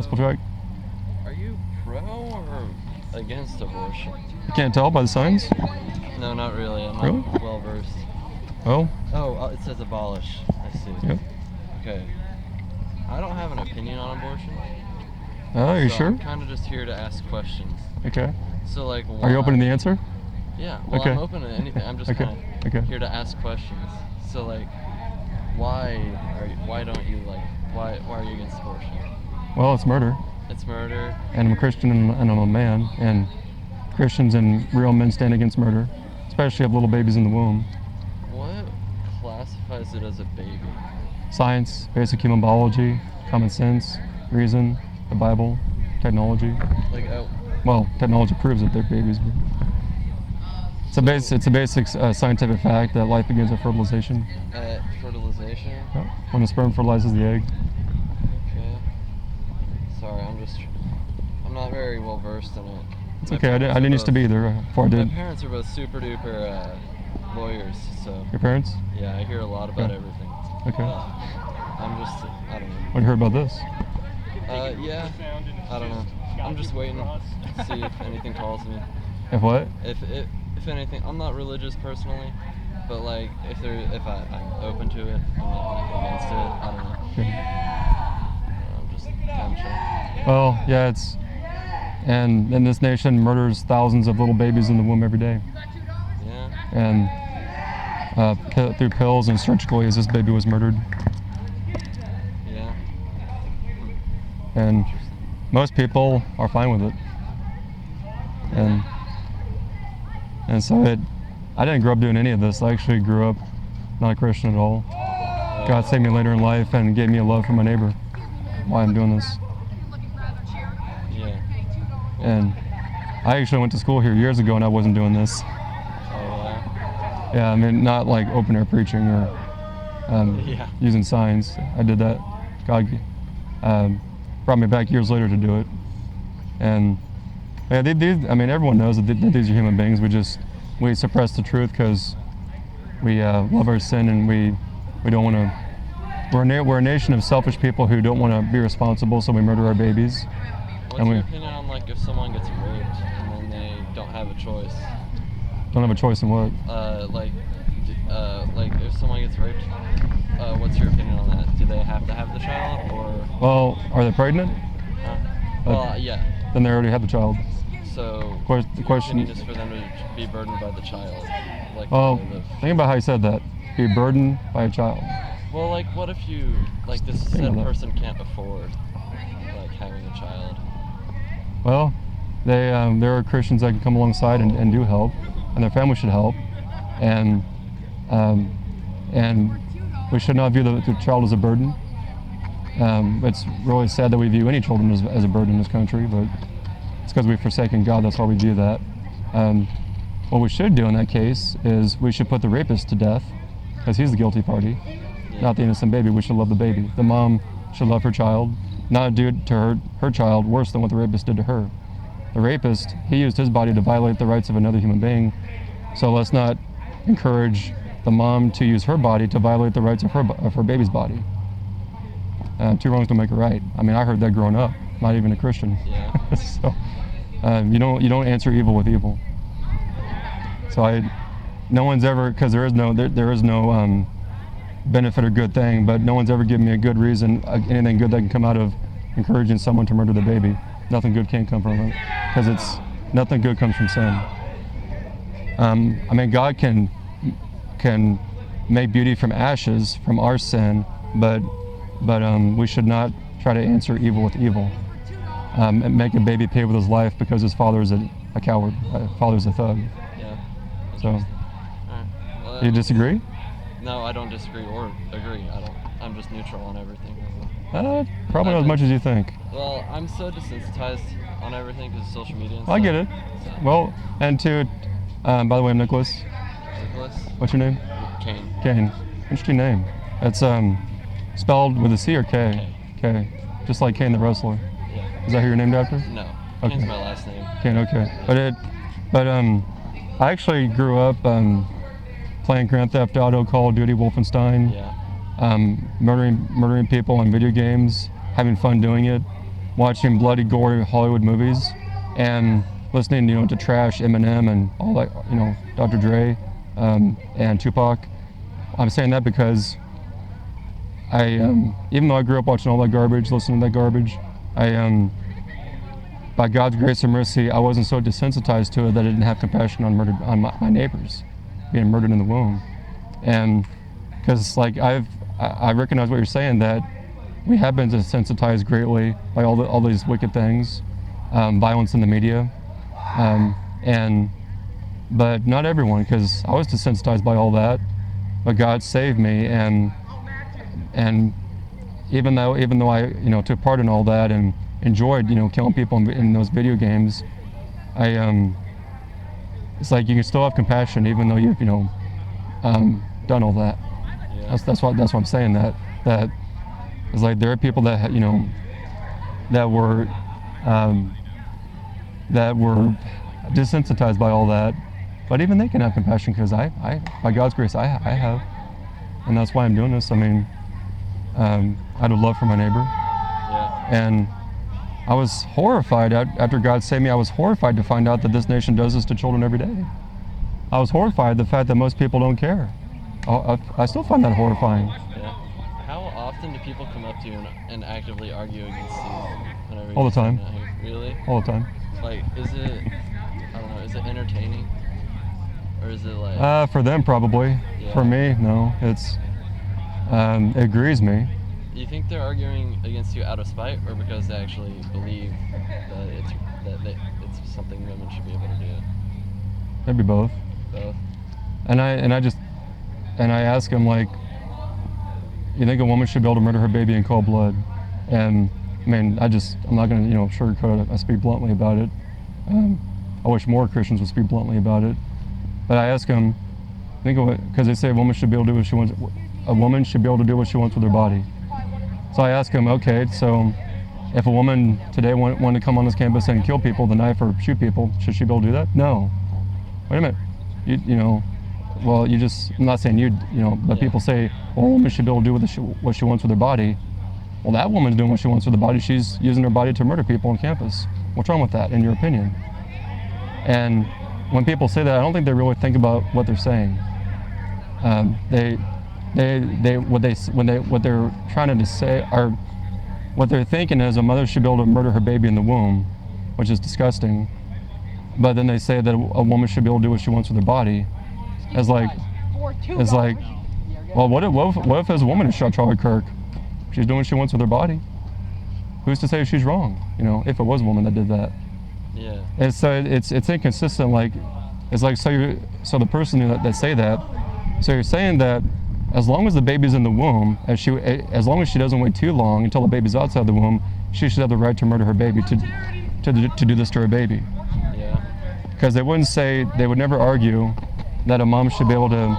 gospel tract. Are you pro or against abortion? Can't tell by the signs? No, not really. I'm Really? not well versed. Oh? Oh, it says abolish. I see. Yep. Okay. I don't have an opinion on abortion. Oh, are you so sure? I'm kind of just here to ask questions. Okay. So, like, Are you open to the answer? Yeah. Well, Okay. I'm open to anything. I'm just kind of here to ask questions. So, like, why are you against abortion? Well, it's murder. It's murder. And I'm a Christian and I'm a man. And Christians and real men stand against murder, especially if little babies in the womb. What classifies it as a baby? Science, basic human biology, common sense, reason, the Bible, technology. Like, well, technology proves that they're babies. But it's a basic scientific fact that life begins at fertilization. At fertilization? Yeah. When the sperm fertilizes the egg. Okay. Sorry, I'm not very well versed in it. It's okay. I didn't used to be either before I did. My parents are both super duper lawyers, so. Your parents? Yeah, I hear a lot about everything. Okay. I don't know. What you heard about this? Yeah, I don't know. I'm just waiting to see if anything calls me. If what? If anything, I'm not religious personally, but like if I'm open to it, I'm not against it. I don't know. Okay. I'm just kind of sure. Well, yeah, and in this nation murders thousands of little babies in the womb every day. Yeah. And through pills and surgically, as this baby was murdered. Yeah. And most people are fine with it. And so I didn't grow up doing any of this. I actually grew up not a Christian at all. God saved me later in life and gave me a love for my neighbor. Why I'm doing this. Yeah. And I actually went to school here years ago and I wasn't doing this. Oh, yeah. Yeah, I mean, not like open air preaching or using signs. I did that. God brought me back years later to do it. And yeah, everyone knows that these are human beings. We suppress the truth because we love our sin and we don't want to. We're a nation of selfish people who don't want to be responsible, so we murder our babies. What's your opinion on like if someone gets raped and then they don't have a choice? Don't have a choice in what? Like if someone gets raped, what's your opinion on that? Do they have to have the child or? Well, are they pregnant? Well, yeah. Then they already had the child. So the question is for them to be burdened by the child. Like, well, think about how you said that. Be burdened by a child. Well, like, what if you, like, this said person can't afford, like, having a child? Well, there are Christians that can come alongside and do help, and their family should help, and we should not view the child as a burden. It's really sad that we view any children as a burden in this country, but it's because we've forsaken God. That's why we view that. What we should do in that case is we should put the rapist to death, because he's the guilty party, not the innocent baby. We should love the baby. The mom should love her child, not do to her child worse than what the rapist did to her. The rapist, he used his body to violate the rights of another human being, so let's not encourage the mom to use her body to violate the rights of her baby's body. Two wrongs don't make a right. I mean, I heard that growing up, not even a Christian. Yeah. So you don't answer evil with evil. So no one's ever, because there is no benefit or good thing, but no one's ever given me a good reason, anything good that can come out of encouraging someone to murder the baby. Nothing good can come from it, because nothing good comes from sin. I mean, God can make beauty from ashes, from our sin, but we should not try to answer evil with evil. And make a baby pay with his life because his father is a coward, father's a thug. Yeah. So, Alright. Well, do you disagree? No, I don't disagree or agree. I'm just neutral on everything. Probably not as much as you think. Well, I'm so desensitized on everything because of social media and stuff. I get it. Well, and by the way, I'm Nicholas. Nicholas? What's your name? Kane. Kane. Interesting name. It's spelled with a C or K? K. Just like Kane the wrestler. Yeah. Is that who you're named after? No. Okay. Kane's my last name. Kane, okay. But I actually grew up playing Grand Theft Auto, Call of Duty, Wolfenstein. Yeah. Murdering people on video games, having fun doing it. watching bloody, gory Hollywood movies and listening, to trash Eminem and all that, Dr. Dre and Tupac. I'm saying that because even though I grew up watching all that garbage, listening to that garbage, by God's grace and mercy, I wasn't so desensitized to it that I didn't have compassion on my neighbors being murdered in the womb. And because I recognize what you're saying, that we have been desensitized greatly by all these wicked things, violence in the media, but not everyone, because I was desensitized by all that, but God saved me, and even though I took part in all that and enjoyed killing people in those video games, it's like you can still have compassion even though you've done all that. Yeah. That's what I'm saying, that it's like there are people that that were desensitized by all that, but even they can have compassion, because I by God's grace I have, and that's why I'm doing this. I mean, out of love for my neighbor. Yeah. And I was horrified after God saved me. I was horrified to find out that this nation does this to children every day. I was horrified the fact that most people don't care. I still find that horrifying. Yeah. How often do people come up to you and actively argue against you? All the time. Really? All the time. Like, is it entertaining? Or is it like... For them, probably. Yeah. For me, no. It grieves me. Do you think they're arguing against you out of spite, or because they actually believe that it's something women should be able to do? Maybe both. Both. And I ask him, like, you think a woman should be able to murder her baby in cold blood? And I mean, I'm not going to sugarcoat it. I speak bluntly about it. I wish more Christians would speak bluntly about it. But I ask him, because they say a woman should be able to do what she wants. A woman should be able to do what she wants with her body. So I ask him, okay, so if a woman today wanted to come on this campus and kill people, the knife, or shoot people, should she be able to do that? No. Wait a minute. I'm not saying but people say, well, a woman should be able to do what she wants with her body. Well, that woman's doing what she wants with her body. She's using her body to murder people on campus. What's wrong with that, in your opinion? And when people say that, I don't think they really think about what they're saying. What they're trying to say, or what they're thinking is a mother should be able to murder her baby in the womb, which is disgusting. But then they say that a woman should be able to do what she wants with her body. It's like, well, what if as a woman who shot Charlie Kirk? She's doing what she wants with her body. Who's to say she's wrong? If it was a woman that did that. Yeah. And so it's inconsistent. Like, it's like, so the person that say that, so you're saying that as long as the baby's in the womb, as long as she doesn't wait too long until the baby's outside the womb, she should have the right to murder her baby, to do this to her baby. Yeah. Because they would never argue that a mom should be able to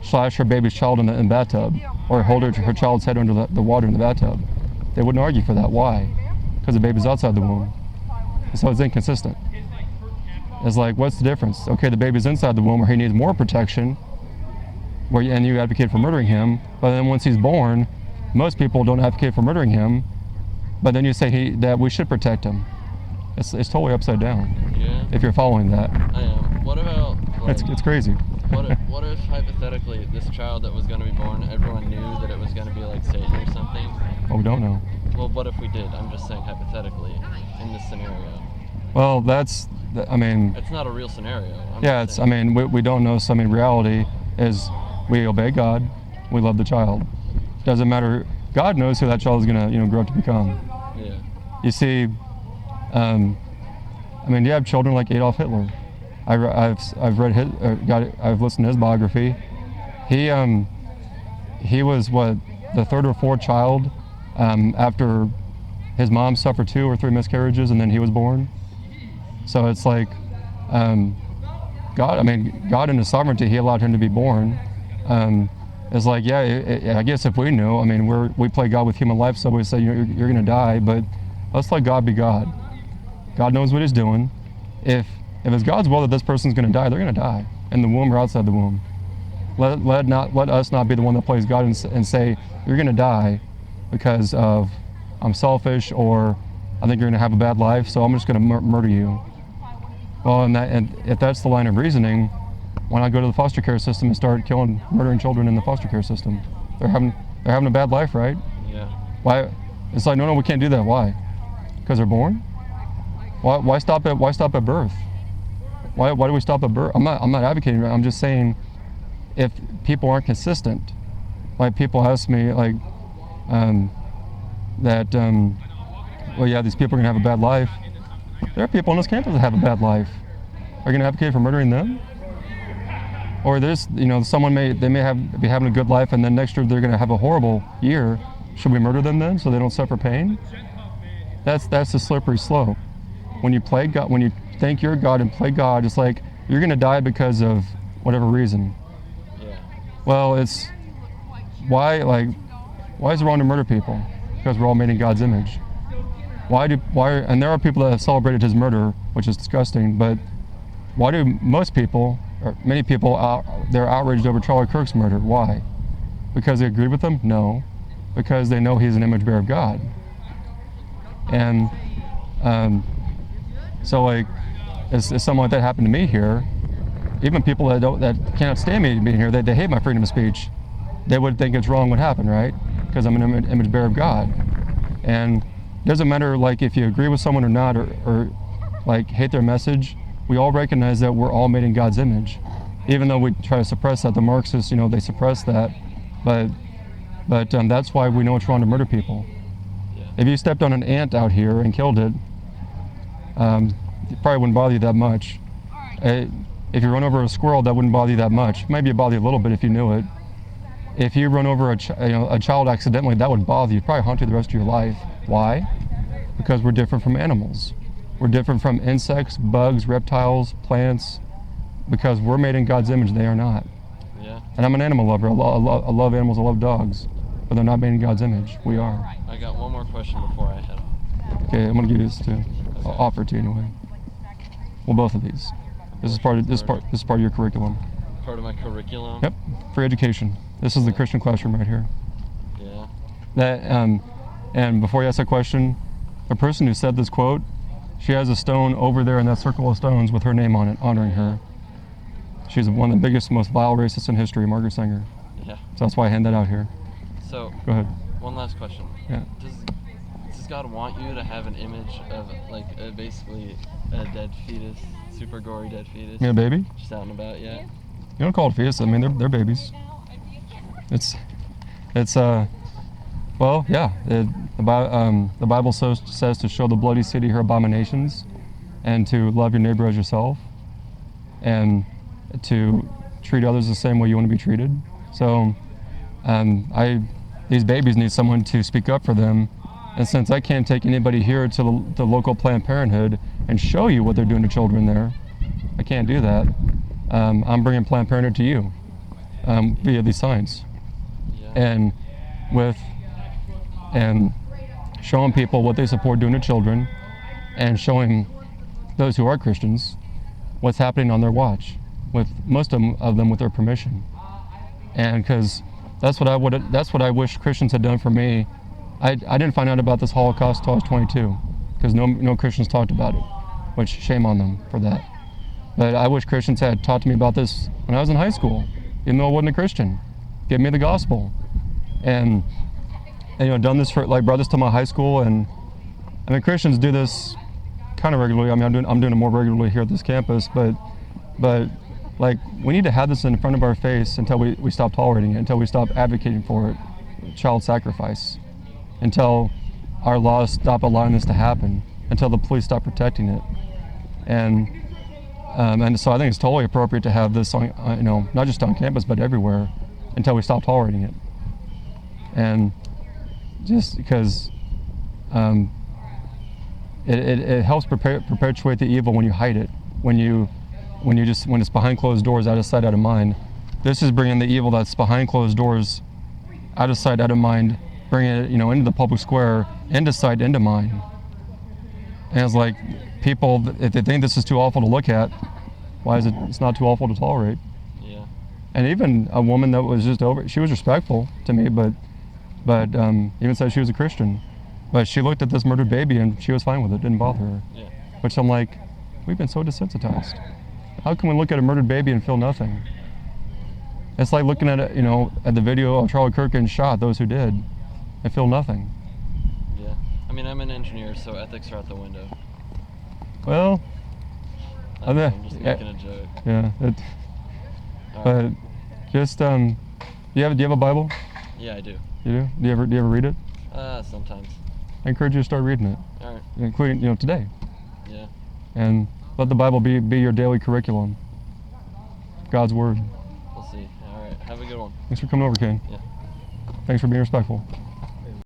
slash her baby's child in the bathtub, or hold her child's head under the water in the bathtub. They wouldn't argue for that. Why? Because the baby's outside the womb. So it's inconsistent. It's like, what's the difference? Okay, the baby's inside the womb, where he needs more protection, and you advocate for murdering him, but then once he's born, most people don't advocate for murdering him, but then you say that we should protect him. It's totally upside down. Yeah. If you're following that. I am. What about, like, it's crazy. What if hypothetically this child that was going to be born, everyone knew that it was going to be like Satan or something? Well, we don't know. Well, what if we did? I'm just saying hypothetically, in this scenario. Well, it's not a real scenario. We don't know. So, reality is we obey God, we love the child. Doesn't matter. God knows who that child is going to grow up to become. Yeah. You see, you have children like Adolf Hitler. I've read I've listened to his biography. He was the third or fourth child after his mom suffered 2 or 3 miscarriages, and then he was born. So it's like God in His sovereignty, He allowed him to be born. It's like, I guess if we knew, we play God with human life, so we say you're going to die, but let's let God be God. God knows what He's doing. If it's God's will that this person's going to die, they're going to die, in the womb or outside the womb. Let us not be the one that plays God and say you're going to die because of I'm selfish, or I think you're going to have a bad life, so I'm just going to murder you. Well, and if that's the line of reasoning, why not go to the foster care system and start murdering children in the foster care system? They're having a bad life, right? Yeah. Why? It's like, no, we can't do that. Why? Because they're born? Why stop at birth? Why do we stop at birth? I'm not advocating. I'm just saying, if people aren't consistent, like people ask me like well, yeah, these people are gonna have a bad life. There are people on this campus that have a bad life. Are you gonna advocate for murdering them? Or there's, someone may be having a good life, and then next year they're gonna have a horrible year. Should we murder them then so they don't suffer pain? That's the slippery slope. When you play God, when you think you're God and play God, it's like you're gonna die because of whatever reason. Yeah. Well, it's why is it wrong to murder people? Because we're all made in God's image. And there are people that have celebrated his murder, which is disgusting, but why do most people, or many people, they're outraged over Charlie Kirk's murder? Why? Because they agreed with him? No. Because they know he's an image bearer of God. And so like, if something like that happened to me here, even people that can't stand me being here, they hate my freedom of speech. They would think it's wrong what happened, right? Because I'm an image bearer of God. And it doesn't matter like if you agree with someone or not, or like hate their message, we all recognize that we're all made in God's image. Even though we try to suppress that, the Marxists, they suppress that, but that's why we know it's wrong to murder people. Yeah. If you stepped on an ant out here and killed it, it probably wouldn't bother you that much. If you run over a squirrel, that wouldn't bother you that much. Maybe it bother you a little bit if you knew it. If you run over a child accidentally, that would bother you. It'd probably haunt you the rest of your life. Why? Because we're different from animals. We're different from insects, bugs, reptiles, plants, because we're made in God's image. They are not. Yeah. And I'm an animal lover. I love animals. I love dogs, but they're not made in God's image. We are. I got one more question before I head off. Okay, I'm gonna give you this too. I'll offer it to you anyway. Well, both of these. This is part of your curriculum. Part of my curriculum. Yep, free education. This is the Christian classroom right here. Yeah. And before you ask that question, the person who said this quote, she has a stone over there in that circle of stones with her name on it, honoring her. She's one of the biggest, most vile racists in history, Margaret Sanger. Yeah. So that's why I hand that out here. So. Go ahead. One last question. Yeah. Does God want you to have an image of basically a dead fetus, super gory dead fetus? You mean a baby? Just out and about yet? You don't call it fetus. I mean, they're babies. Well, yeah. The Bible says to show the bloody city her abominations, and to love your neighbor as yourself, and to treat others the same way you want to be treated. So, these babies need someone to speak up for them. And since I can't take anybody here to the local Planned Parenthood and show you what they're doing to children there, I can't do that. I'm bringing Planned Parenthood to you via these signs. Yeah. And showing people what they support doing to children, and showing those who are Christians what's happening on their watch, with most of them with their permission. And because that's what I wish Christians had done for me. I didn't find out about this Holocaust until I was 22, because no Christians talked about it, which shame on them for that. But I wish Christians had talked to me about this when I was in high school, even though I wasn't a Christian. Give me the gospel, and done this for brought this to my high school. And I mean, Christians do this kind of regularly. I mean, I'm doing it more regularly here at this campus, but like, we need to have this in front of our face until we stop tolerating it, until we stop advocating for it, child sacrifice, until our laws stop allowing this to happen, until the police stop protecting it. And so I think it's totally appropriate to have this on, not just on campus, but everywhere, until we stop tolerating it. And just because it helps perpetuate the evil when you hide it, when it's behind closed doors, out of sight, out of mind. This is bringing the evil that's behind closed doors, out of sight, out of mind, bringing it, into the public square, into sight, into mind. And it's like, people, if they think this is too awful to look at, why is it's not too awful to tolerate? Yeah. And even a woman that was she was respectful to me, but even said she was a Christian. But she looked at this murdered baby and she was fine with it. Didn't bother her. Yeah. Which I'm like, we've been so desensitized. How can we look at a murdered baby and feel nothing? It's like looking at it, at the video of Charlie Kirk getting shot, those who did, and feel nothing. Yeah. I mean, I'm an engineer, so ethics are out the window. Well, I'm just making a joke. Yeah. All But right. just, do you have a Bible? Yeah, I do. You do? Do you ever read it? Sometimes. I encourage you to start reading it, All right. including, today. Yeah. And let the Bible be your daily curriculum. God's Word. We'll see. All right. Have a good one. Thanks for coming over, Kane. Yeah. Thanks for being respectful.